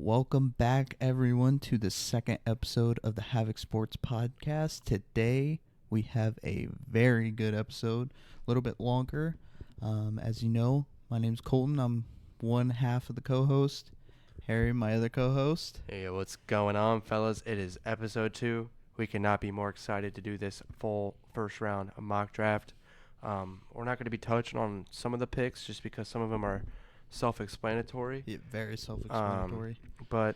Welcome back, everyone, to the second episode of the Havoc Sports Podcast. Today, we have a very good episode, a little bit longer. As you know, my name's Colton. I'm one half of the co-host. Harry, my other co-host. Hey, what's going on, fellas? It is episode 2. We cannot be more excited to do this full first round mock draft. We're not going to be touching on some of the picks just because some of them are self-explanatory. Yeah, very self-explanatory. But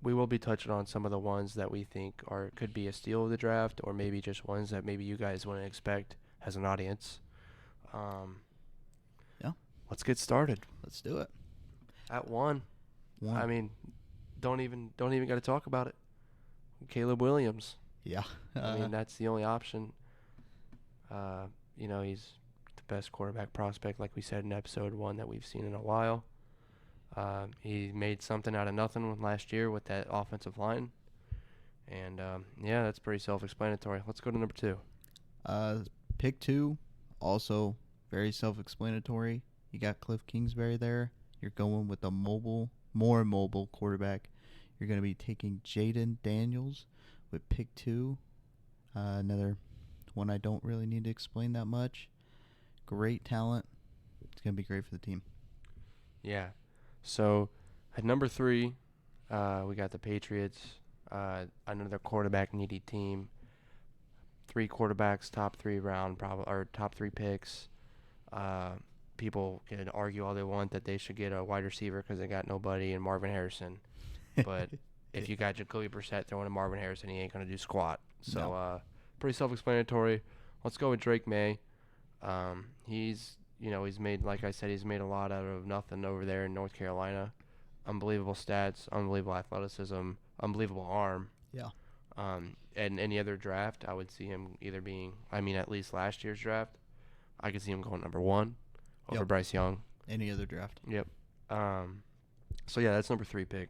we will be touching on some of the ones that we think could be a steal of the draft, or maybe just ones that maybe you guys wouldn't expect as an audience. Yeah. Let's get started. Let's do it. At 1. I mean, don't even got to talk about it. Caleb Williams. Yeah. I mean, that's the only option. He's the best quarterback prospect, like we said in episode 1, that we've seen in a while. He made something out of nothing last year with that offensive line. And, that's pretty self-explanatory. Let's go to number 2. Pick 2, also very self-explanatory. You got Cliff Kingsbury there. You're going with a more mobile quarterback. You're going to be taking Jaden Daniels with pick 2. Another one I don't really need to explain that much. Great talent. It's going to be great for the team. Yeah. So at number 3, we got the Patriots. Another quarterback needy team. 3 quarterbacks, top 3 round, or top 3 picks. People can argue all they want that they should get a wide receiver because they got nobody in Marvin Harrison. But if you got Jacoby Brissett throwing to Marvin Harrison, he ain't going to do squat. So No. pretty self-explanatory. Let's go with Drake May. He's made, like I said, he's made a lot out of nothing over there in North Carolina. Unbelievable stats, unbelievable athleticism, unbelievable arm. Yeah. And any other draft, I would see him either being, at least last year's draft, I could see him going number 1 over Bryce Young. Any other draft. Yep. So, yeah, that's number 3 pick.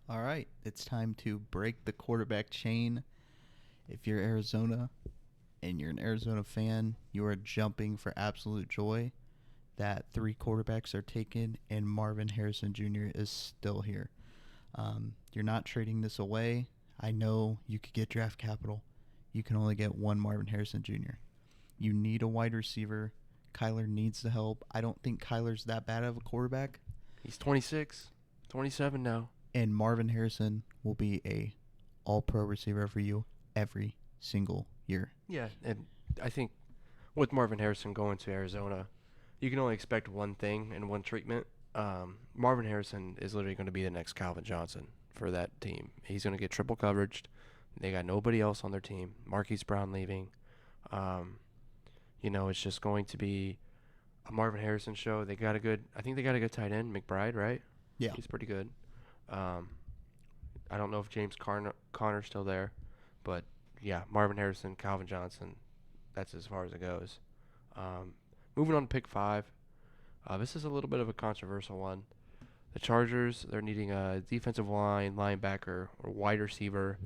All right. It's time to break the quarterback chain. If you're Arizona and you're an Arizona fan, you are jumping for absolute joy that 3 quarterbacks are taken and Marvin Harrison Jr. is still here. You're not trading this away. I know you could get draft capital. You can only get one Marvin Harrison Jr. You need a wide receiver. Kyler needs the help. I don't think Kyler's that bad of a quarterback. He's 26, 27 now. And Marvin Harrison will be a all-pro receiver for you every single year. Yeah, and I think with Marvin Harrison going to Arizona, you can only expect one thing and one treatment. Marvin Harrison is literally going to be the next Calvin Johnson for that team. He's going to get triple coveraged. They got nobody else on their team. Marquise Brown leaving. It's just going to be a Marvin Harrison show. I think they got a good tight end, McBride, right? Yeah. He's pretty good. I don't know if James Conner's still there, but yeah, Marvin Harrison, Calvin Johnson, that's as far as it goes. Moving on to pick 5. This is a little bit of a controversial one. The Chargers, they're needing a defensive line, linebacker, or wide receiver.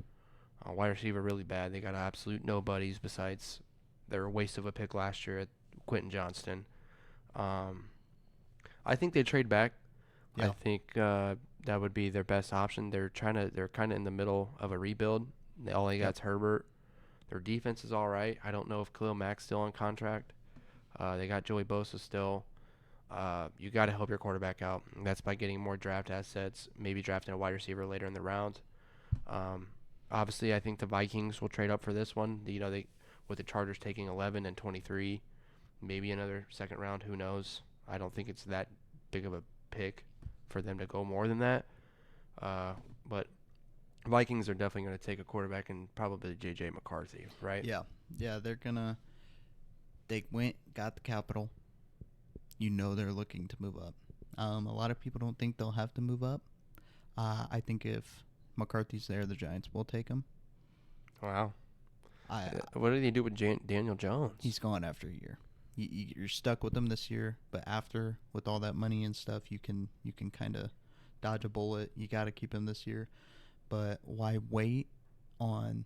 Wide receiver really bad. They got absolute nobodies besides their waste of a pick last year at Quentin Johnston. I think they trade back. Yeah. I think that would be their best option. They're kind of in the middle of a rebuild. All they got's Herbert. Their defense is all right. I don't know if Khalil Mack's still on contract. They got Joey Bosa still. You got to help your quarterback out. And that's by getting more draft assets, maybe drafting a wide receiver later in the round. Obviously, I think the Vikings will trade up for this one. With the Chargers taking 11 and 23, maybe another second round. Who knows? I don't think it's that big of a pick for them to go more than that. But Vikings are definitely going to take a quarterback and probably J.J. McCarthy, right? Yeah. Yeah, they got the capital. They're looking to move up. A lot of people don't think they'll have to move up. I think if McCarthy's there, the Giants will take him. Wow. What did he do with Daniel Jones? He's gone after a year. You're stuck with him this year, but after, with all that money and stuff, you can kind of dodge a bullet. You got to keep him this year. But why wait on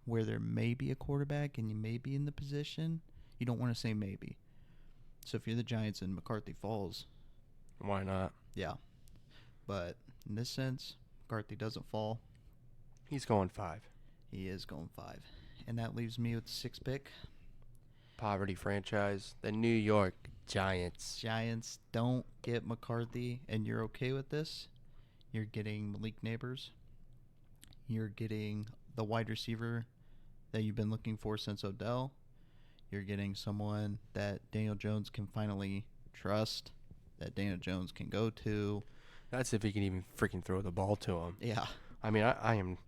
where there may be a quarterback and you may be in the position? You don't want to say maybe. So if you're the Giants and McCarthy falls, why not? Yeah. But in this sense, McCarthy doesn't fall. He's going 5. He is going 5. And that leaves me with the 6th pick. Poverty franchise, the New York Giants. Giants don't get McCarthy, and you're okay with this. You're getting Malik Neighbors. You're getting the wide receiver that you've been looking for since Odell. You're getting someone that Daniel Jones can finally trust, that Daniel Jones can go to. That's if he can even freaking throw the ball to him. Yeah. I mean, I am.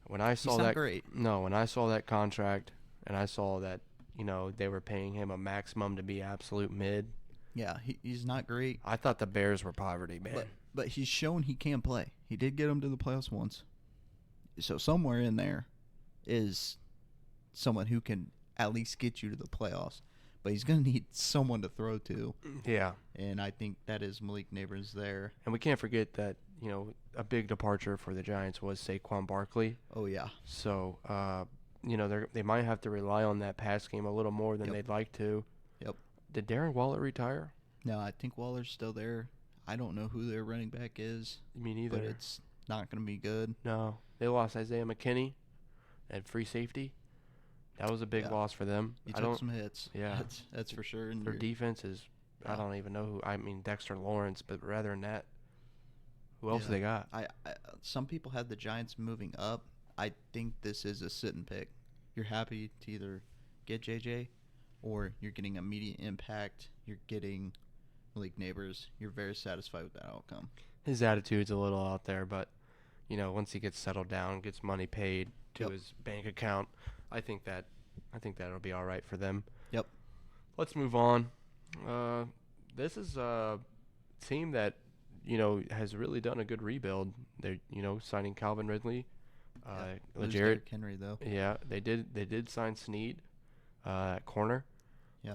When I saw He's that, not great. No, when I saw that contract, and I saw that, they were paying him a maximum to be absolute mid. Yeah, he's not great. I thought the Bears were poverty, man. But he's shown he can play. He did get him to the playoffs once. So somewhere in there is someone who can at least get you to the playoffs. But he's going to need someone to throw to. Yeah. And I think that is Malik Neighbors there. And we can't forget that, a big departure for the Giants was Saquon Barkley. Oh, yeah. So, they might have to rely on that pass game a little more than they'd like to. Yep. Did Darren Waller retire? No, I think Waller's still there. I don't know who their running back is. Me neither. But it's not going to be good. No. They lost Isaiah McKinney at free safety. That was a big loss for them. He took some hits. Yeah. That's for sure. And their defense is, I don't even know who. I mean, Dexter Lawrence, but rather than that, who else they got? Some people had the Giants moving up. I think this is a sit-and pick. You're happy to either get JJ or you're getting immediate impact. You're getting Malik Neighbors. You're very satisfied with that outcome. His attitude's a little out there, but, once he gets settled down, gets money paid to his bank account, I think that'll be all right for them. Yep. Let's move on. This is a team that, has really done a good rebuild. They're, signing Calvin Ridley. Lose LeGarrette Derrick Henry, though. Yeah, they did sign Snead at corner. Yeah.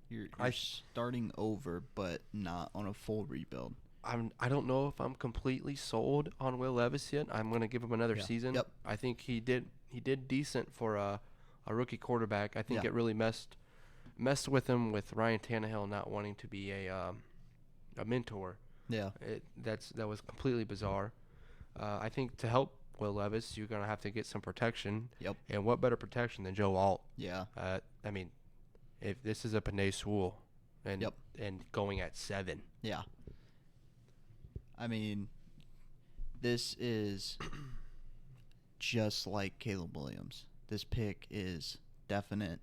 You're starting over, but not on a full rebuild. I don't know if I'm completely sold on Will Levis yet. I'm going to give him another season. Yep. I think he did decent for a rookie quarterback. I think it really messed with him with Ryan Tannehill not wanting to be a mentor. Yeah. That was completely bizarre. I think to help Will Levis, you're going to have to get some protection. Yep. And what better protection than Joe Alt? Yeah. I mean, if this is a Panay Sewell and going at 7. Yeah. I mean, this is just like Caleb Williams. This pick is definite.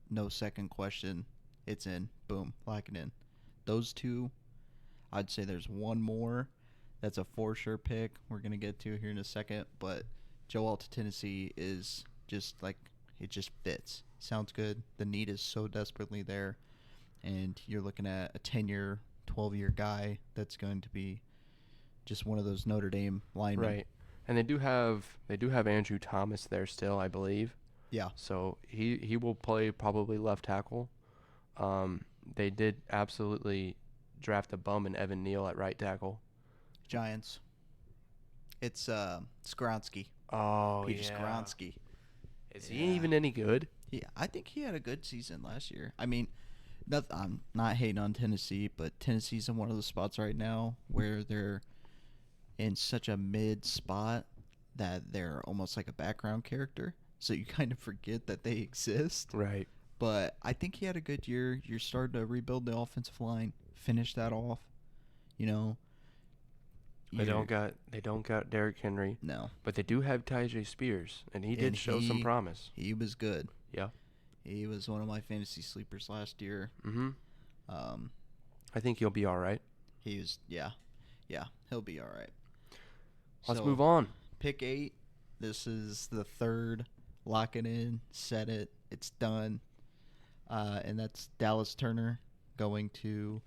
No second question. It's in. Boom. Lock it in. Those two, I'd say there's one more that's a for sure pick we're going to get to here in a second. But Joe Alt to Tennessee is just like, it just fits. Sounds good. The need is so desperately there. And you're looking at a 10-year, 12-year guy that's going to be just one of those Notre Dame linemen. Right. And they do have Andrew Thomas there still, I believe. Yeah. So he will play probably left tackle. They did absolutely draft a bum in Evan Neal at right tackle. Giants. It's Skronsky. Oh, Peter Skronsky. Is he even any good? Yeah, I think he had a good season last year. I mean, I'm not hating on Tennessee, but Tennessee's in one of those spots right now where they're in such a mid spot that they're almost like a background character. So you kind of forget that they exist. Right. But I think he had a good year. You're starting to rebuild the offensive line, finish that off. They don't got Derrick Henry. No. But they do have Tyjae Spears, and he did show some promise. He was good. Yeah. He was one of my fantasy sleepers last year. Mm-hmm. I think he'll be all right. He was, yeah, he'll be all right. Let's move on. Pick 8. This is the third. Lock it in. Set it. It's done. And that's Dallas Turner going to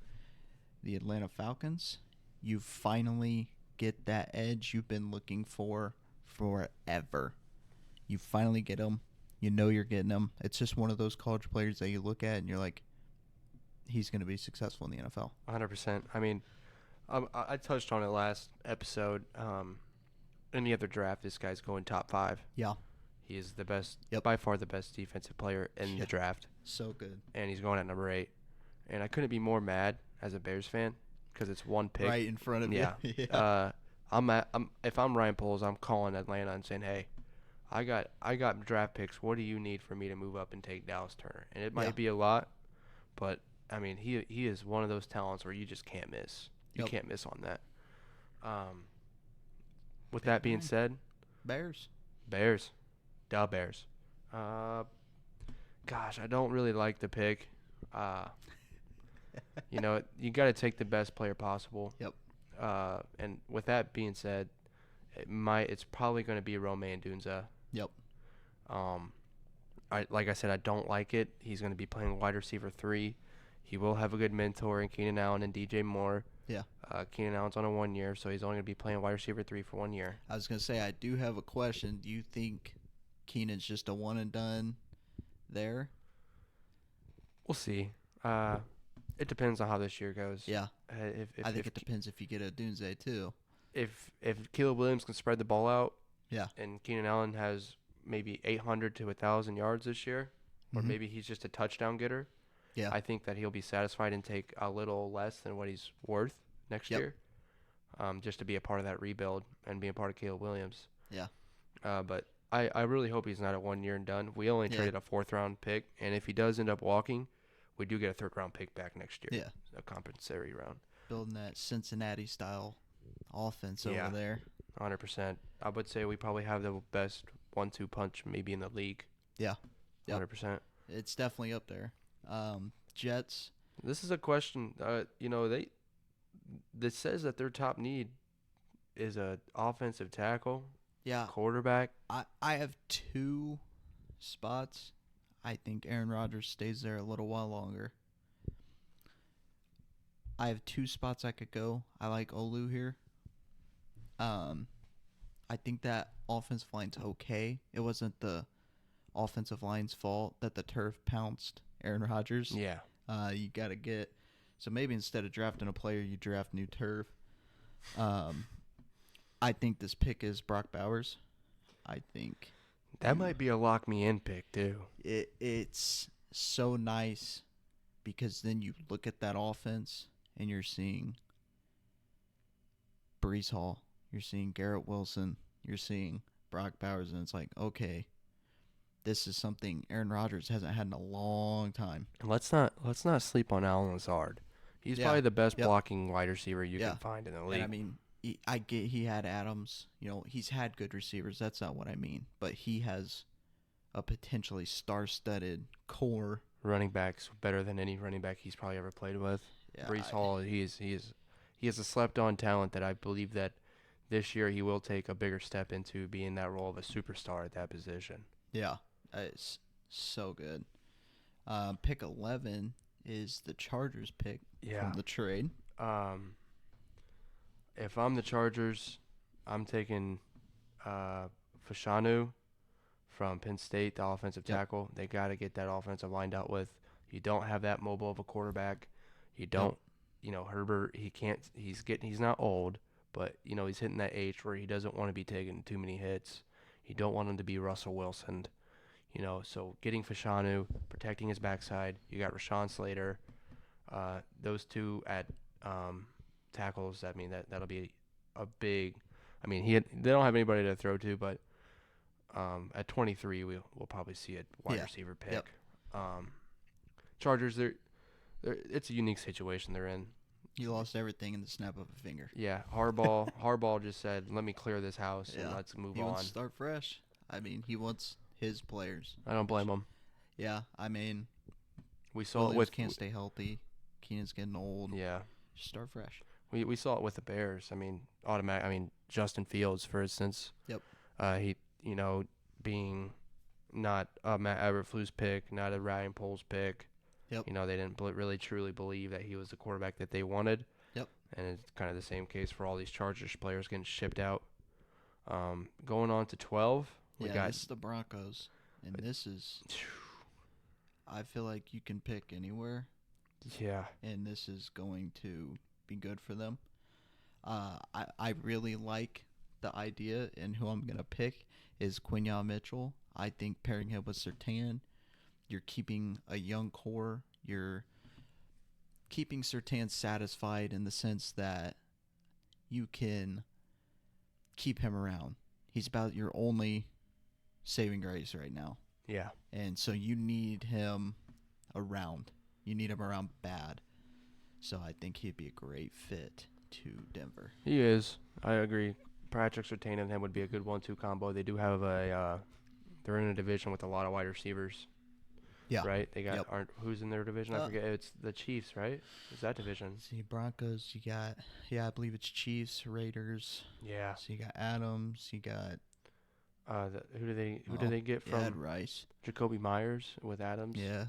the Atlanta Falcons. You finally get that edge you've been looking for forever. You finally get him. You know you're getting him. It's just one of those college players that you look at and you're like, he's going to be successful in the NFL. 100%. I mean, I touched on it last episode. Any other draft, this guy's going top 5. Yeah. He is the best, by far the best defensive player in the draft. So good. And he's going at number 8. And I couldn't be more mad as a Bears fan because it's one pick. right in front of Yeah. you. Yeah. If I'm Ryan Poles, I'm calling Atlanta and saying, hey, I got draft picks. What do you need for me to move up and take Dallas Turner? And it Yeah. might be a lot, but I mean he is one of those talents where you just can't miss. You Yep. can't miss on that. With Pick that being 9. said, Bears. Bears, da Bears. Uh, Gosh, I don't really like the pick. Uh, you got to take the best player possible. Yep. And with that being said, it's probably going to be Romain Dunza. Yep. Like I said, I don't like it. He's going to be playing wide receiver 3. He will have a good mentor in Keenan Allen and DJ Moore. Yeah. Keenan Allen's on a 1 year, so he's only going to be playing wide receiver 3 for 1 year. I was gonna say I do have a question. Do you think Keenan's just a one and done there? We'll see. It depends on how this year goes. Yeah. If I think it depends if you get a Dunze too. if Caleb Williams can spread the ball out, Yeah. and Keenan Allen has maybe 800 to 1,000 yards this year, or Mhm. maybe he's just a touchdown getter. Yeah. I think that he'll be satisfied and take a little less than what he's worth next Yep. year, just to be a part of that rebuild and be a part of Caleb Williams. Yeah. But I really hope he's not a 1 year and done. We only Yeah. traded a 4th-round pick, and if he does end up walking, we do get a 3rd-round pick back next year. Yeah. A compensatory round. Building that Cincinnati style offense Yeah. over there. 100%. I would say we probably have the best 1-2 punch maybe in the league. Yeah. Yep. 100%. It's definitely up there. Jets. This is a question. This says that their top need is a offensive tackle, Yeah. quarterback. I have 2 spots. I think Aaron Rodgers stays there a little while longer. I have 2 spots I could go. I like Olu here. I think that offensive line's okay. It wasn't the offensive line's fault that the turf pounced Aaron Rodgers. Yeah. You got to get – so maybe instead of drafting a player, you draft new turf. I think this pick is Brock Bowers. I think That might be a lock me in pick too. it's so nice because then you look at that offense and you're seeing Brees Hall, you're seeing Garrett Wilson, you're seeing Brock Bowers, and it's like, okay, this is something Aaron Rodgers hasn't had in a long time. Let's not sleep on Allen Lazard. He's Yeah. probably the best Yep. blocking wide receiver you Yeah. can find in the league. And I mean, I get he had Adams. He's had good receivers. That's not what I mean. But he has a potentially star-studded core. Running backs better than any running back he's probably ever played with. Yeah, Brees Hall, he is a slept-on talent that I believe that this year he will take a bigger step into being that role of a superstar at that position. Yeah, it's so good. Pick 11 is the Chargers pick from the trade. If I'm the Chargers, I'm taking Fashanu from Penn State, the offensive Yep. tackle. They got to get that offensive line dealt with. You don't have that mobile of a quarterback. You don't, Herbert, he's not old, but, he's hitting that age where he doesn't want to be taking too many hits. You don't want him to be Russell Wilson, so getting Fashanu, protecting his backside. You got Rashawn Slater. Those two at tackles, that'll be a big. They don't have anybody to throw to, but at 23, we'll probably see a wide receiver pick. Yep. Chargers, it's a unique situation they're in. You lost everything in the snap of a finger. Yeah, Harbaugh just said, "Let me clear this house and let's move He on." wants to start fresh. He wants his players. I don't blame him. Yeah, We saw Williams it with can't stay healthy. Keenan's getting old. Yeah. Just start fresh. We saw it with the Bears. Justin Fields, for instance. Yep. He, being not a Matt Eberflus pick, not a Ryan Poles pick. Yep. They didn't really truly believe that he was the quarterback that they wanted. Yep. And it's kind of the same case for all these Chargers players getting shipped out. Going on to 12, this is the Broncos, and this is. I feel like you can pick anywhere. Yeah. And this is going to be good for them. I really like the idea, and who I'm going to pick is Quinyon Mitchell. I think pairing him with Surtain, you're keeping a young core. You're keeping Surtain satisfied in the sense that you can keep him around. He's about your only saving grace right now. Yeah. And so you need him around. You need him around bad. So I think he'd be a great fit to Denver. He is. I agree. Patrick Surtain and him would be a good 1-2 combo. They do have they're in a division with a lot of wide receivers. Yeah. Right? They got Yep. who's in their division? I forget. It's the Chiefs, right? Is that division? See, Broncos, you got, I believe it's Chiefs, Raiders. Yeah. So you got Adams, you got... Who do they get from? Ed Rice. Jacoby Myers with Adams. Yeah.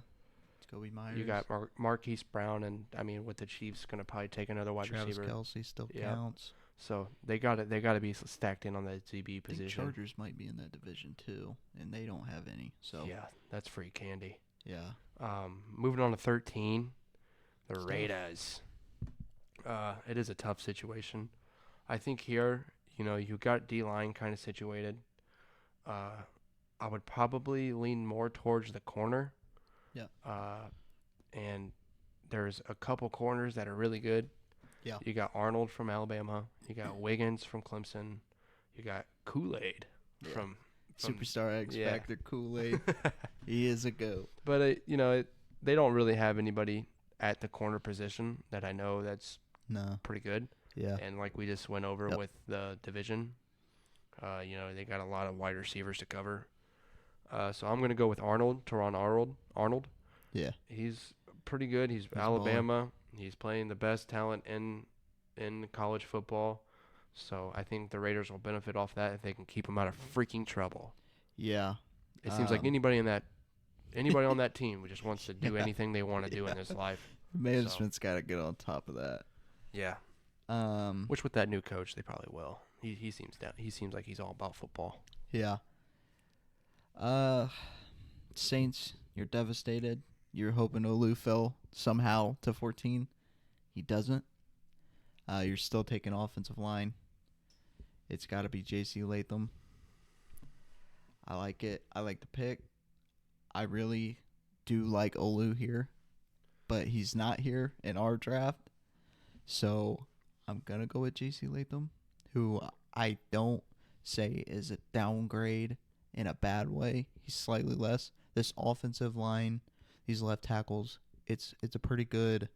Jacoby Myers. You got Marquise Brown, and I mean, with the Chiefs, gonna probably take another wide Travis receiver. Kelce still counts. So they got to be stacked in on the DB position. I think Chargers might be in that division too, and they don't have any. So yeah, that's free candy. Yeah. Moving on to 13, the Raiders. It is a tough situation. I think here, you got D-line kind of situated. I would probably lean more towards the corner. Yeah. And there's a couple corners that are really good. Yeah. You got Arnold from Alabama. You got Wiggins from Clemson. You got Kool-Aid from Superstar X Factor Kool-Aid. He is a GOAT. But they don't really have anybody at the corner position that I know that's pretty good. Yeah. And like we just went over with the division, they got a lot of wide receivers to cover. So I'm gonna go with Teron Arnold. Yeah. He's pretty good. He's Alabama. He's playing the best talent in college football. So I think the Raiders will benefit off that if they can keep him out of freaking trouble. Yeah. It seems like anybody on that team just wants to do anything they want to do in this life. Management's got to get on top of that. Yeah. Which with that new coach, they probably will. He seems like he's all about football. Yeah. Saints, you're devastated. You're hoping Olu fell somehow to 14. He doesn't. You're still taking offensive line. It's got to be J.C. Latham. I like it. I like the pick. I really do like Olu here, but he's not here in our draft. So I'm going to go with J.C. Latham, who I don't say is a downgrade in a bad way. He's slightly less. This offensive line, these left tackles, it's a pretty good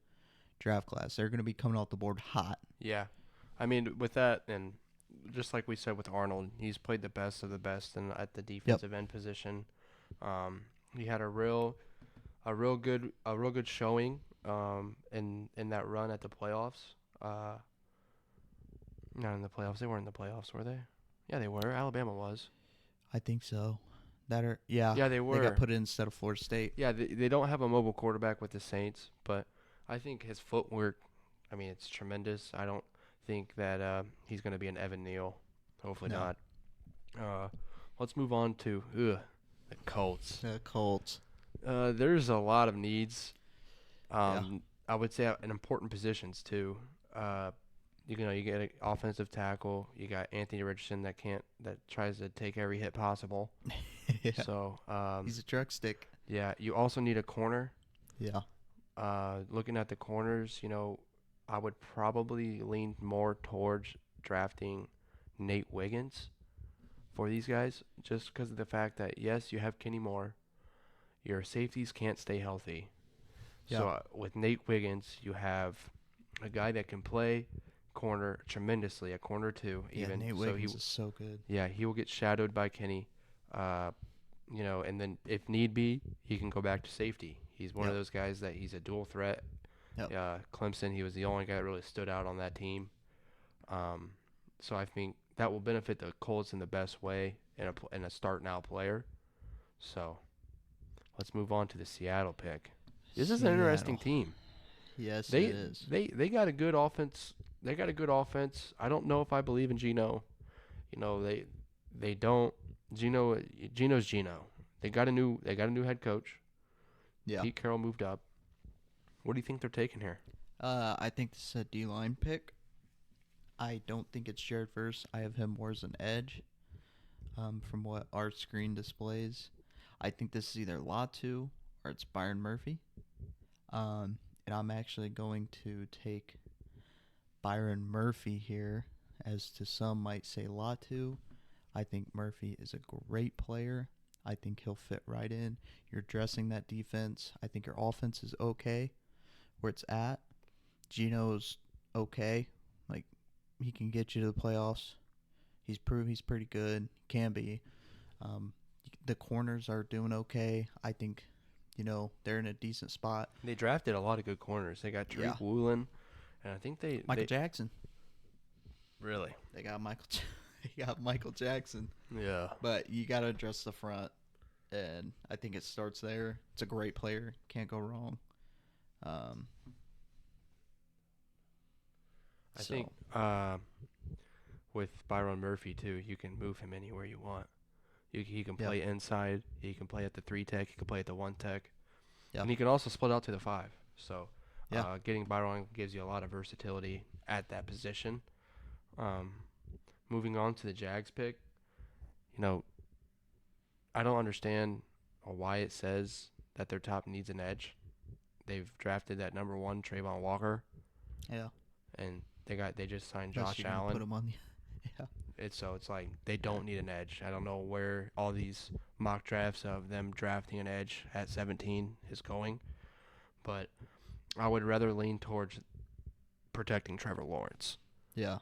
draft class. They're going to be coming off the board hot. Yeah. I mean, with that, and just like we said with Arnold, he's played the best of the best at the defensive end position. He had a real good showing in that run at the playoffs. Not in the playoffs. They weren't in the playoffs, were they? Yeah, they were. Alabama was. I think so. Yeah, they were. They got put in instead of Florida State. Yeah, they don't have a mobile quarterback with the Saints, but I think his footwork, it's tremendous. I don't think that he's going to be an Evan Neal. Hopefully not. Let's move on to the Colts. The Colts. There's a lot of needs. I would say in important positions too. You get an offensive tackle. You got Anthony Richardson that tries to take every hit possible. Yeah. So he's a truck stick. Yeah. You also need a corner. Yeah. Looking at the corners, I would probably lean more towards drafting Nate Wiggins for these guys, just because of the fact that yes, you have Kenny Moore. Your safeties can't stay healthy. Yeah. So with Nate Wiggins, you have a guy that can play corner tremendously, a corner two even. Nate Wiggins is so good. Yeah, he will get shadowed by Kenny. And then if need be, he can go back to safety. He's one of those guys that he's a dual threat. Clemson, he was the only guy that really stood out on that team. So I think that will benefit the Colts in the best way in a start now player. So let's move on to the Seattle pick. This is an interesting team. Yes, it is. They got a good offense. They got a good offense. I don't know if I believe in Geno. They don't. Geno's Geno. They got a new head coach. Yeah. Pete Carroll moved up. What do you think they're taking here? I think this is a D-line pick. I don't think it's Jared Verse. I have him more as an edge. From what our screen displays, I think this is either Latu or it's Byron Murphy. and I'm actually going to take Byron Murphy here, as to some might say Latu. I think Murphy is a great player. I think he'll fit right in. You're dressing that defense. I think your offense is okay where it's at. Gino's okay. Like, he can get you to the playoffs. He's proved he's pretty good. Can be. Um, the corners are doing okay. I think, they're in a decent spot. They drafted a lot of good corners. They got Yeah. Tariq Woolen, and I think they Michael Jackson. Really. They got Michael Jackson. Yeah. But you got to address the front, and I think it starts there. It's a great player. Can't go wrong. I think with Byron Murphy, too, you can move him anywhere you want. He can play inside. He can play at the 3-tech. He can play at the 1-tech. Yep. And he can also split out to the 5. So Yeah. getting Byron gives you a lot of versatility at that position. Moving on to the Jags pick, I don't understand why it says that their top needs an edge. They've drafted that number 1, Trayvon Walker. Yeah. And they just signed Unless Josh you're gonna Allen. put him on the yeah. It's like they don't need an edge. I don't know where all these mock drafts of them drafting an edge at 17 is going, but I would rather lean towards protecting Trevor Lawrence. Yeah.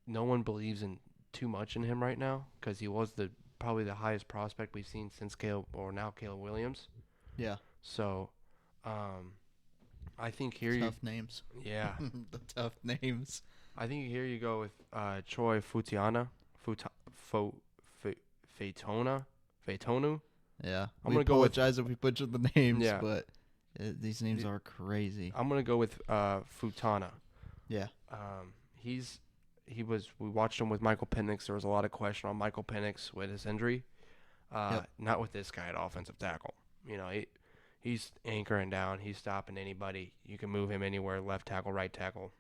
No one believes in too much in him right now because he was probably the highest prospect we've seen since Caleb Williams. Yeah. So, I think here tough names. Yeah. The tough names. I think here you go with Troy Fautonu. Yeah. I'm we gonna go with apologize if we butchered the names, Yeah. but these names are crazy. I'm gonna go with Futana. Yeah. We watched him with Michael Penix. There was a lot of question on Michael Penix with his injury. Not with this guy at offensive tackle. He's anchoring down. He's stopping anybody. You can move him anywhere, left tackle, right tackle.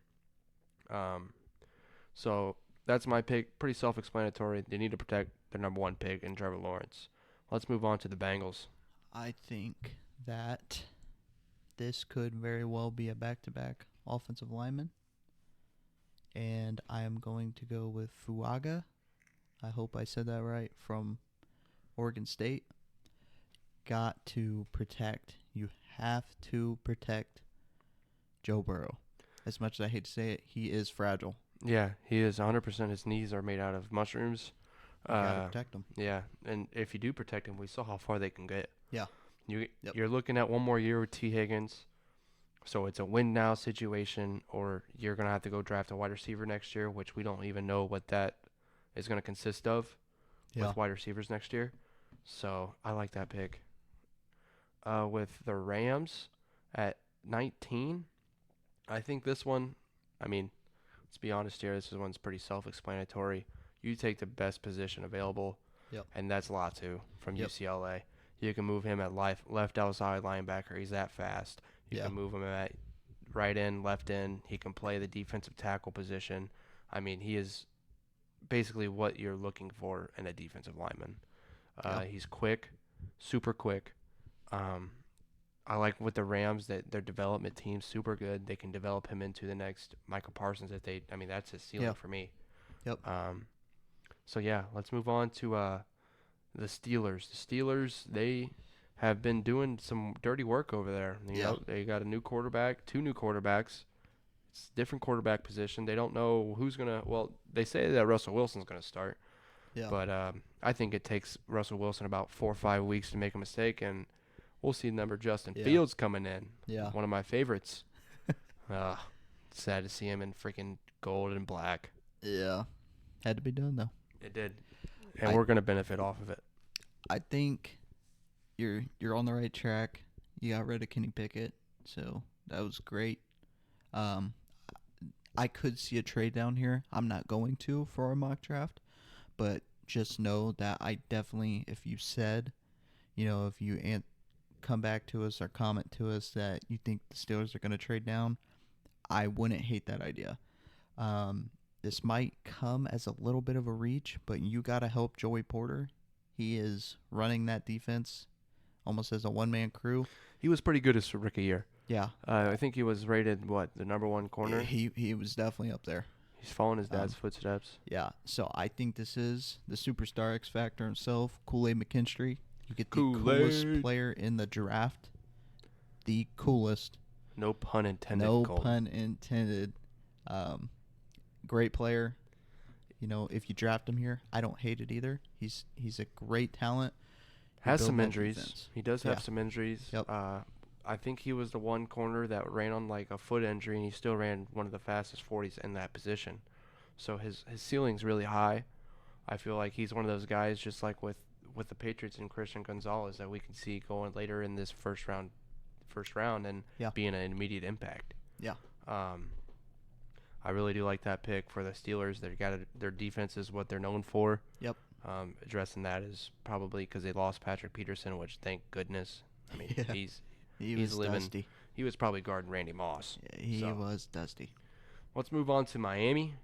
So that's my pick. Pretty self-explanatory. They need to protect their number 1 pick in Trevor Lawrence. Let's move on to the Bengals. I think that this could very well be a back-to-back offensive lineman. And I am going to go with Fuaga. I hope I said that right, from Oregon State. Got to protect. You have to protect Joe Burrow. As much as I hate to say it, he is fragile. Yeah, he is 100%. His knees are made out of mushrooms. You gotta protect him. Yeah, and if you do protect him, we saw how far they can get. Yeah. You're looking at one more year with T. Higgins. So it's a win-now situation, or you're going to have to go draft a wide receiver next year, which we don't even know what that is going to consist of with wide receivers next year. So I like that pick. With the Rams at 19, I think this one, let's be honest here, this one's pretty self-explanatory. You take the best position available, and that's Latu from UCLA. You can move him at left outside linebacker. He's that fast. You can move him at right in, left in. He can play the defensive tackle position. He is basically what you're looking for in a defensive lineman. He's quick, super quick. I like with the Rams that their development team's super good. They can develop him into the next Michael Parsons if they. That's his ceiling for me. Yep. So yeah, let's move on to the Steelers. The Steelers, they have been doing some dirty work over there. They got a new quarterback, 2 new quarterbacks. It's a different quarterback position. They don't know who's gonna. Well, they say that Russell Wilson's gonna start. Yeah. But I think it takes Russell Wilson about 4 or 5 weeks to make a mistake, and we'll see number Justin Fields coming in. Yeah. One of my favorites. Sad to see him in freaking gold and black. Yeah. Had to be done though. It did. And we're gonna benefit off of it. I think you're on the right track. You got rid of Kenny Pickett, so that was great. I could see a trade down here. I'm not going to for our mock draft, but just know that I definitely, if you said, if you come back to us or comment to us that you think the Steelers are going to trade down, I wouldn't hate that idea. This might come as a little bit of a reach, but you got to help Joey Porter. He is running that defense almost as a one-man crew. He was pretty good his rookie year. Yeah. I think he was rated the number one corner. He was definitely up there. He's following his dad's footsteps. Yeah. So I think this is the superstar X Factor himself, Kool-Aid McKinstry. You get the coolest player in the draft. The coolest. No pun intended. No Colton. pun intended. Great player. You know, if you draft him here, I don't hate it either. He's a great talent. Has some injuries. He does have some injuries. Yep. I think he was the one corner that ran on like a foot injury, and he still ran one of the fastest 40s in that position. So his ceiling's really high. I feel like he's one of those guys, just like with the Patriots and Christian Gonzalez, that we can see going later in this first round and being an immediate impact. Yeah. I really do like that pick for the Steelers. Their defense is what they're known for. Yep. Addressing that is probably because they lost Patrick Peterson, which thank goodness. I mean, he was living. dusty. He was probably guarding Randy Moss. Yeah, he was dusty. Let's move on to Miami.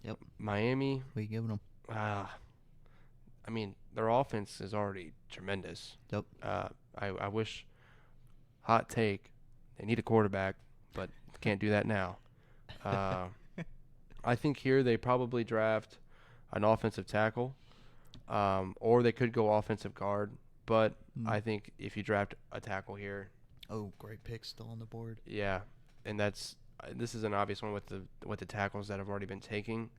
Yep. Miami. What are you giving them? I mean, their offense is already tremendous. Yep. I wish. Hot take. They need a quarterback, but can't do that now. I think here they probably draft an offensive tackle, or they could go offensive guard. But I think if you draft a tackle here, great pick still on the board. Yeah, and this is an obvious one with the tackles that have already been taken.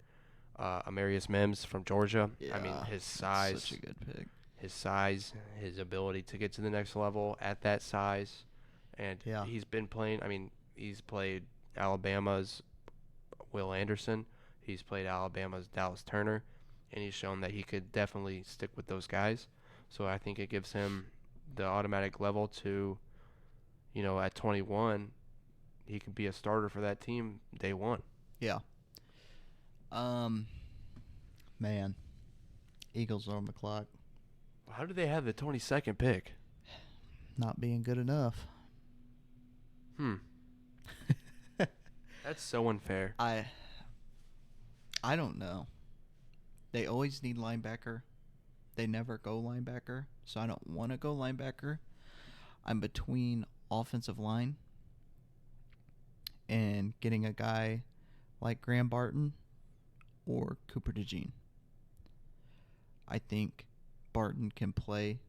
Amarius Mims from Georgia. Yeah, I mean, his size, such a good pick. His ability to get to the next level at that size, and he's been playing. I mean, he's played Alabama's Will Anderson. He's played Alabama's Dallas Turner, and he's shown that he could definitely stick with those guys. So I think it gives him the automatic level to, at 21, he could be a starter for that team day one. Yeah. Man, Eagles are on the clock. How do they have the 22nd pick? Not being good enough. That's so unfair. I don't know. They always need linebacker. They never go linebacker, so I don't want to go linebacker. I'm between offensive line and getting a guy like Graham Barton or Cooper DeJean. I think Barton can play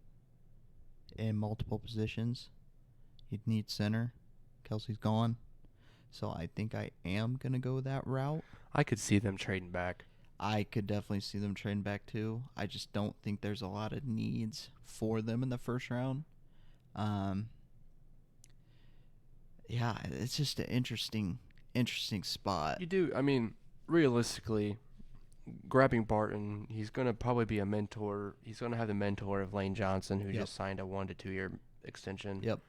in multiple positions. He'd need center. Kelsey's gone. So I think I am going to go that route. I could see them trading back. I could definitely see them trading back too. I just don't think there's a lot of needs for them in the first round. Yeah, it's just an interesting spot. You do. I mean, realistically, grabbing Barton, he's going to probably be a mentor. He's going to have the mentor of Lane Johnson, who just signed a 1 to 2 year extension. Yep.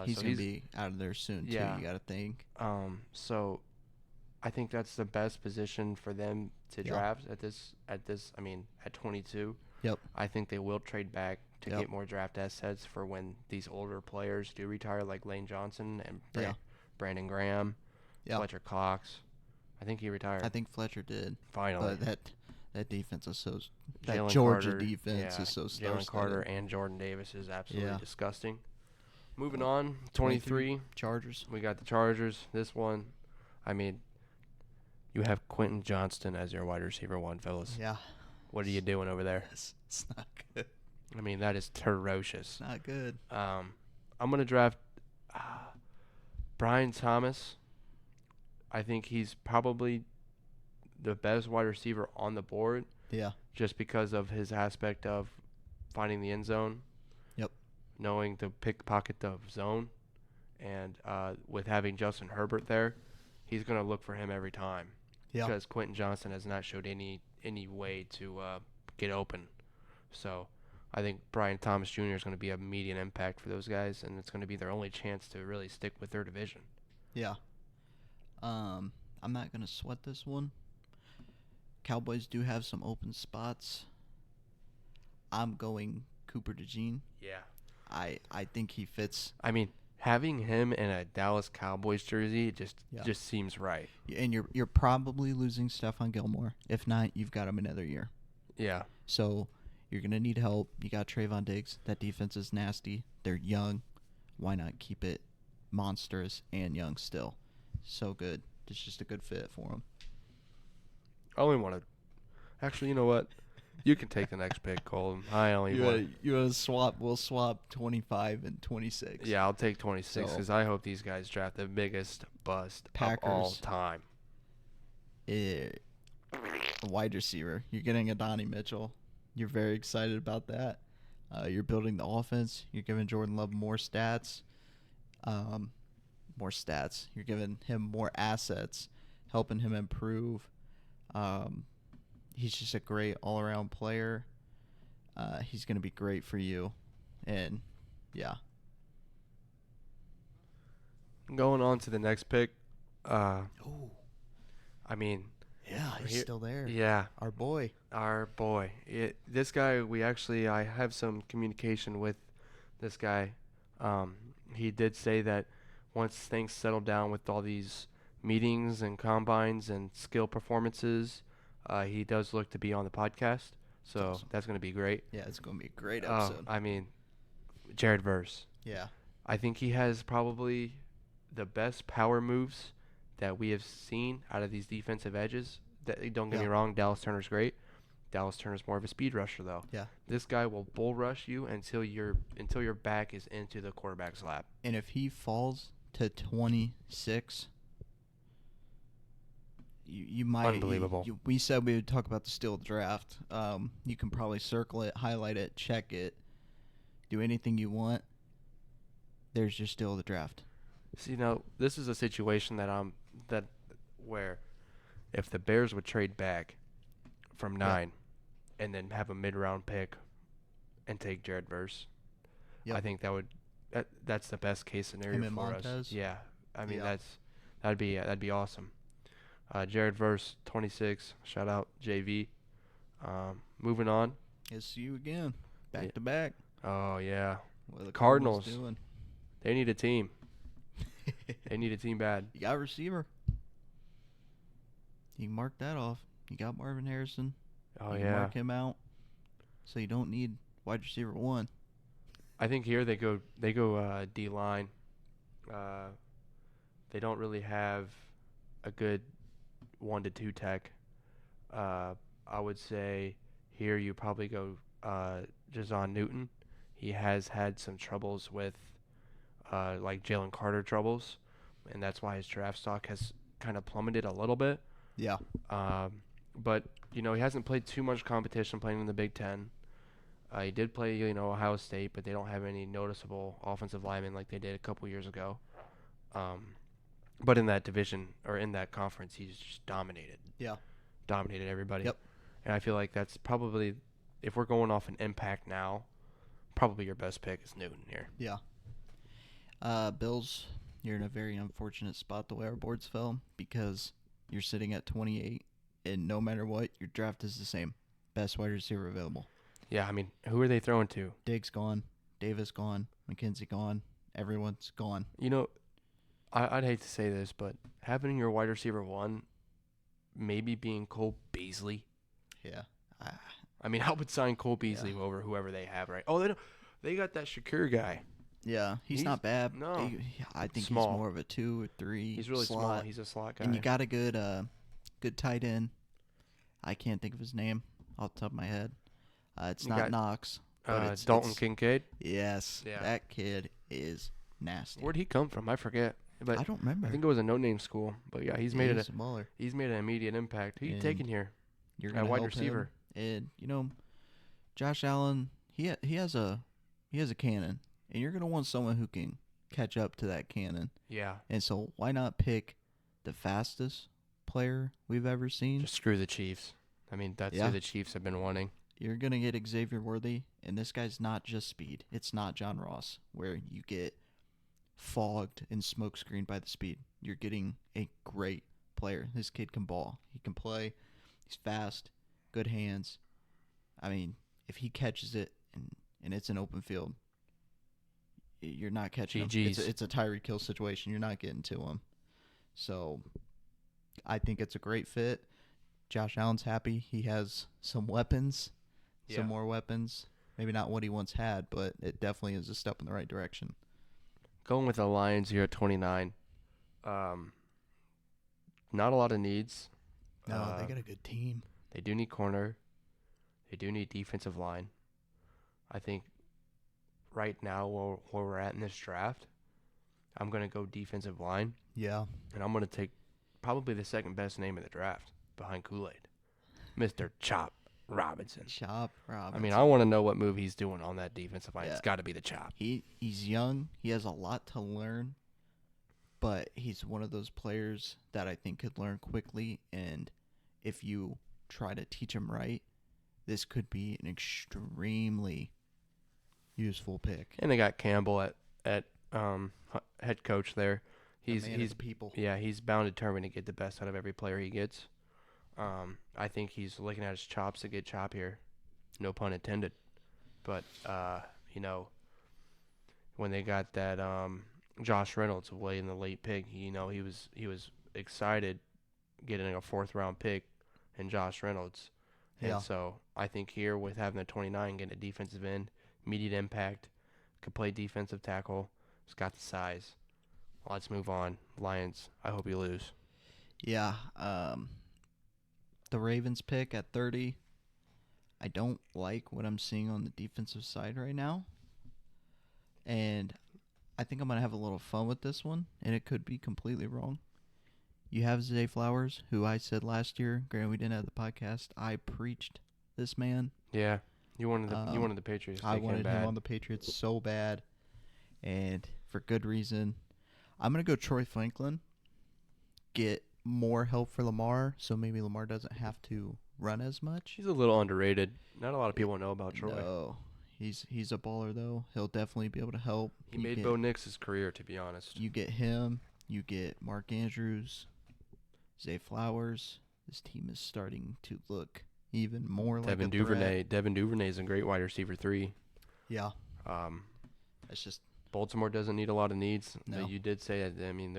He's going to be out of there soon, too, you got to think. So I think that's the best position for them to draft at this. I mean, at 22. Yep. I think they will trade back to get more draft assets for when these older players do retire, like Lane Johnson and Brandon Graham, Fletcher Cox. I think he retired. I think Fletcher did. Finally. But that defense is so – that Jalen Georgia Carter, defense is so Jalen Carter and Jordan Davis is absolutely disgusting. Oh. Moving on, 23. Chargers. We got the Chargers. This one, I mean, you have Quentin Johnston as your wide receiver one, fellas. Yeah. What are you doing over there? It's not good. I mean, that is ferocious. Not good. I'm going to draft Brian Thomas. I think he's probably the best wide receiver on the board. Yeah. Just because of his aspect of finding the end zone. Yep. Knowing to pickpocket the zone. And with having Justin Herbert there, he's going to look for him every time. Yeah. Because Quentin Johnston has not showed any way to get open. So I think Brian Thomas Jr. is going to be a immediate impact for those guys, and it's going to be their only chance to really stick with their division. Yeah. I'm not going to sweat this one. Cowboys do have some open spots. I'm going Cooper DeJean. Yeah. I think he fits. I mean, having him in a Dallas Cowboys jersey just seems right. And you're probably losing Stephon Gilmore. If not, you've got him another year. Yeah. So you're going to need help. You got Trayvon Diggs. That defense is nasty. They're young. Why not keep it monstrous and young still. So good. It's just a good fit for him. I only want to. Actually, you know what? You can take the next pick, Colton. I only want. You want to swap? We'll swap 25 and 26. Yeah, I'll take 26 So- because I hope these guys draft the biggest bust of all Packers. time. A wide receiver. You're getting a Donnie Mitchell. You're very excited about that. You're building the offense. You're giving Jordan Love more stats. You're giving him more assets, helping him improve. He's just a great all-around player. He's going to be great for you. And, yeah. Going on to the next pick. Oh, I mean, yeah, he's still there. yeah, Our boy. This guy, I have some communication with this guy. He did say that once things settle down with all these meetings and combines and skill performances, he does look to be on the podcast. So Awesome. that's going to be great. Yeah, it's going to be a great episode. I mean, Jared Verse. Yeah. I think he has probably the best power moves that we have seen out of these defensive edges. Don't get me wrong, Dallas Turner's great. Dallas Turner's more of a speed rusher, though. Yeah. This guy will bull rush you until your back is into the quarterback's lap. And if he falls to 26, you might. Unbelievable. We said we would talk about the steal draft. You can probably circle it, highlight it, check it, do anything you want. There's your steal of the draft. See, now this is a situation where if the Bears would trade back from 9 and then have a mid-round pick and take Jared Verse, I think that's the best case scenario Him and for Montez? us. Yeah, I mean that'd be awesome. Jared Verse, 26. Shout out JV. Moving on. It's you again, back to back. Oh yeah, What are the Cardinals. doing? They need a team. They need a team bad. You got a receiver. You can mark that off. You got Marvin Harrison. Oh you can yeah. mark him out. So you don't need wide receiver 1. I think here they go D line. They don't really have a good 1 to 2 tech. I would say here you probably go Jazon Newton. He has had some troubles with like Jalen Carter troubles, and that's why his draft stock has kind of plummeted a little bit. Yeah. But he hasn't played too much competition playing in the Big Ten. He did play Ohio State, but they don't have any noticeable offensive linemen like they did a couple years ago. But in that division or in that conference, he's just dominated. Yeah. Dominated everybody. Yep. And I feel like that's probably, if we're going off an impact now, probably your best pick is Newton here. Yeah. Bills, you're in a very unfortunate spot the way our boards fell because you're sitting at 28, and no matter what, your draft is the same. Best wide receiver available. Yeah, I mean, who are they throwing to? Diggs gone. Davis gone. McKenzie gone. Everyone's gone. I'd hate to say this, but having your wide receiver 1 maybe being Cole Beasley. Yeah. I mean, I would sign Cole Beasley over whoever they have, right? Oh, they got that Shakur guy. Yeah, he's not bad. No. I think Small. he's more of a 2 or 3 He's really slot. small. He's a slot guy. And you got a good tight end. I can't think of his name off the top of my head. It's not Knox. But Dalton Kincaid. Yes. Yeah. That kid is nasty. Where'd he come from? I forget. But I don't remember. I think it was a no-name school. But yeah, he's made a baller. He's made an immediate impact. Who you taking here? You're a gonna wide help receiver. Him. And Josh Allen, he has a cannon, and you're gonna want someone who can catch up to that cannon. Yeah. And so why not pick the fastest player we've ever seen? Just screw the Chiefs. I mean, that's who the Chiefs have been wanting. You're going to get Xavier Worthy, and this guy's not just speed. It's not John Ross, where you get fogged and smokescreened by the speed. You're getting a great player. This kid can ball. He can play. He's fast, good hands. I mean, if he catches it and it's an open field, you're not catching him. It's a Tyreek Hill situation. You're not getting to him. So I think it's a great fit. Josh Allen's happy. He has some weapons, more weapons. Maybe not what he once had, but it definitely is a step in the right direction. Going with the Lions here at 29. Um, Not a lot of needs. No, they got a good team. They do need corner. They do need defensive line. I think right now where we're at in this draft, I'm going to go defensive line. Yeah. And I'm going to take probably the second best name in the draft behind Kool-Aid. Mr. Chop Robinson. Chop Robinson. I mean, I want to know what move he's doing on that defensive line. Yeah. It's got to be the chop. He's young. He has a lot to learn. But he's one of those players that I think could learn quickly. And if you try to teach him right, this could be an extremely useful pick. And they got Campbell at head coach there. He's people. Yeah, he's bound and determined to get the best out of every player he gets. I think he's looking at his chops to get chop here. No pun intended. But when they got that Josh Reynolds away in the late pick, he was excited getting a 4th round pick in Josh Reynolds. Yeah. And so I think here with having the 29, getting a defensive end, immediate impact, could play defensive tackle, he's got the size. Let's move on. Lions, I hope you lose. Yeah. The Ravens pick at 30. I don't like what I'm seeing on the defensive side right now. And I think I'm going to have a little fun with this one, and it could be completely wrong. You have Zay Flowers, who I said last year, granted we didn't have the podcast, I preached this man. Yeah. You wanted the Patriots to I take wanted him on the Patriots so bad, and for good reason. I'm going to go Troy Franklin, get more help for Lamar, so maybe Lamar doesn't have to run as much. He's a little underrated. Not a lot of people know about Troy. No, he's a baller, though. He'll definitely be able to help. He made Bo Nix's career, to be honest. You get him. You get Mark Andrews, Zay Flowers. This team is starting to look even more like a threat. Devin Duvernay is a great wide receiver 3. Yeah. It's just Baltimore doesn't need a lot of needs. No. You did say that. I mean,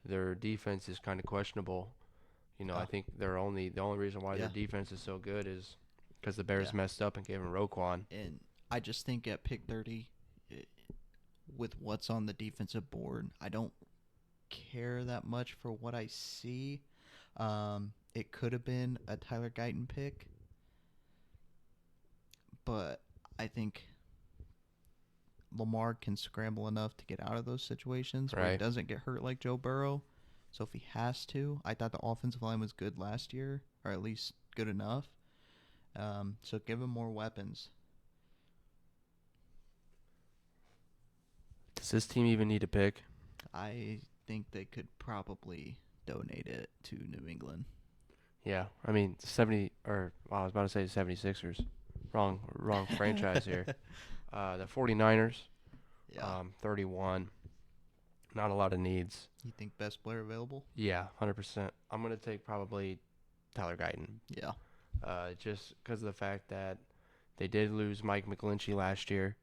their defense is kind of questionable. I think the only reason why their defense is so good is because the Bears messed up and gave him Roquan. And I just think at pick 30, with what's on the defensive board, I don't care that much for what I see. It could have been a Tyler Guyton pick, but I think Lamar can scramble enough to get out of those situations where he doesn't get hurt like Joe Burrow. So if he has to, I thought the offensive line was good last year, or at least good enough. So give him more weapons. Does this team even need a pick? I think they could probably donate it to New England. Yeah, I mean, I was about to say 76ers. Wrong franchise here. The 49ers, 31. Not a lot of needs. You think best player available? Yeah, 100%. I'm going to take probably Tyler Guyton. Yeah. Just because of the fact that they did lose Mike McGlinchey last year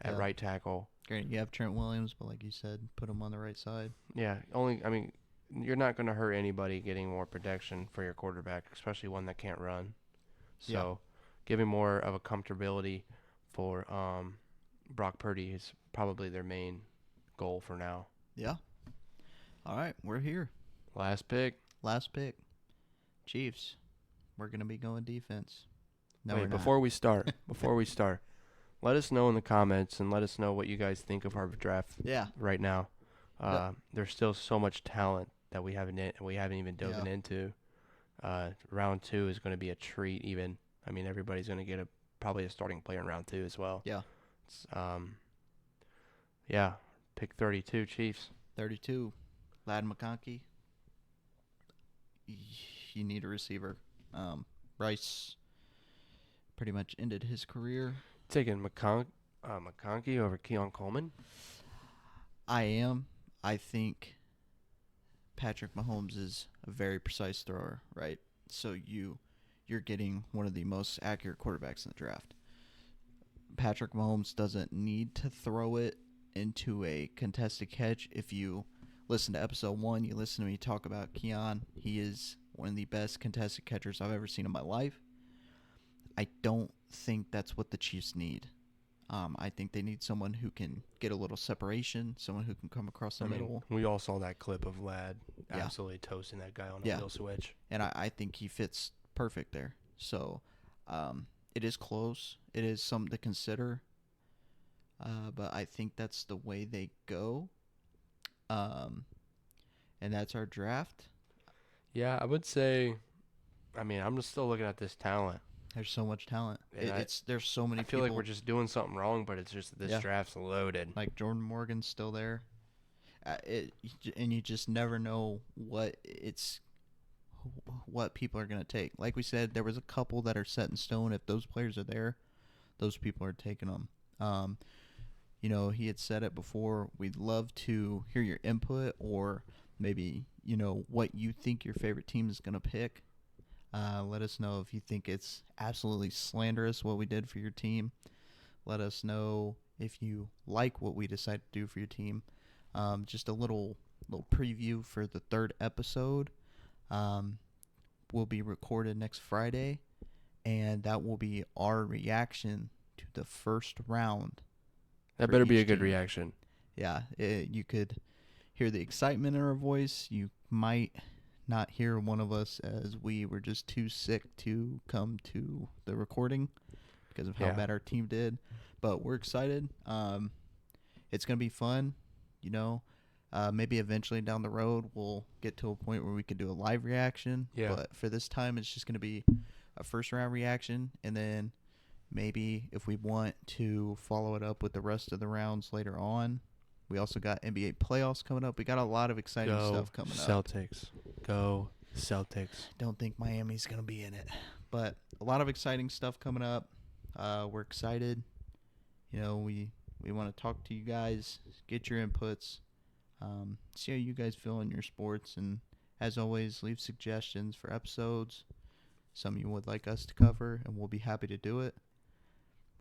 at right tackle. Great. You have Trent Williams, but like you said, put him on the right side. Yeah. You're not going to hurt anybody getting more protection for your quarterback, especially one that can't run. So giving more of a comfortability for Brock Purdy is probably their main goal for now. Yeah. All right, we're here. Last pick. Chiefs. We're going to be going defense. No, Wait, we're not. before we start, let us know in the comments and let us know what you guys think of our draft right now. There's still so much talent that we haven't even dove into. Round 2 is going to be a treat even. I mean, everybody's going to get probably a starting player in round 2 as well. Yeah. Pick 32, Chiefs. 32, Ladd McConkey. You need a receiver. Bryce pretty much ended his career. Taking McConkey over Keon Coleman? I am. I think Patrick Mahomes is a very precise thrower, right? So you're getting one of the most accurate quarterbacks in the draft. Patrick Mahomes doesn't need to throw it into a contested catch. If you listen to episode 1, you listen to me talk about Keon. He is one of the best contested catchers I've ever seen in my life. I don't think that's what the Chiefs need. I think they need someone who can get a little separation, someone who can come across the middle. We all saw that clip of Ladd Yeah. absolutely toasting that guy on a Yeah. wheel switch. And I think he fits perfect there. So it is close. It is something to consider. But I think that's the way they go. And that's our draft. Yeah, I would say. I mean, I'm just still looking at this talent. There's so much talent. And There's so many I feel people. like we're just doing something wrong, but it's just this draft's loaded. Like Jordan Morgan's still there. And you just never know what people are going to take. Like we said, there was a couple that are set in stone. If those players are there, those people are taking them. He had said it before. We'd love to hear your input, or maybe, what you think your favorite team is going to pick. Let us know if you think it's absolutely slanderous what we did for your team. Let us know if you like what we decided to do for your team. Just a little preview for the third episode. Will be recorded next Friday, and that will be our reaction to the first round. That better be a good reaction. Yeah, you could hear the excitement in our voice. You might not hear one of us, as we were just too sick to come to the recording because of how bad our team did. But we're excited. It's going to be fun. Maybe eventually down the road we'll get to a point where we can do a live reaction. Yeah. But for this time, it's just going to be a first round reaction, and then maybe if we want to follow it up with the rest of the rounds later on. We also got NBA playoffs coming up. We got a lot of exciting stuff coming up. Go Celtics. Don't think Miami's going to be in it. But a lot of exciting stuff coming up. We're excited. We want to talk to you guys, get your inputs, see how you guys feel in your sports. And as always, leave suggestions for episodes, some you would like us to cover, and we'll be happy to do it.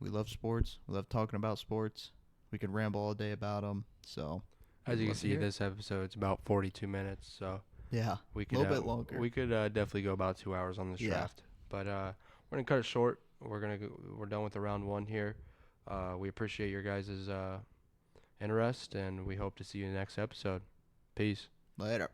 We love sports. We love talking about sports. We could ramble all day about them. So, as you can see, this episode's about 42 minutes. So yeah, we could, a little bit longer. We could definitely go about 2 hours on this draft. But we're gonna cut it short. We're done with the round one here. We appreciate your guys' interest, and we hope to see you in the next episode. Peace. Later.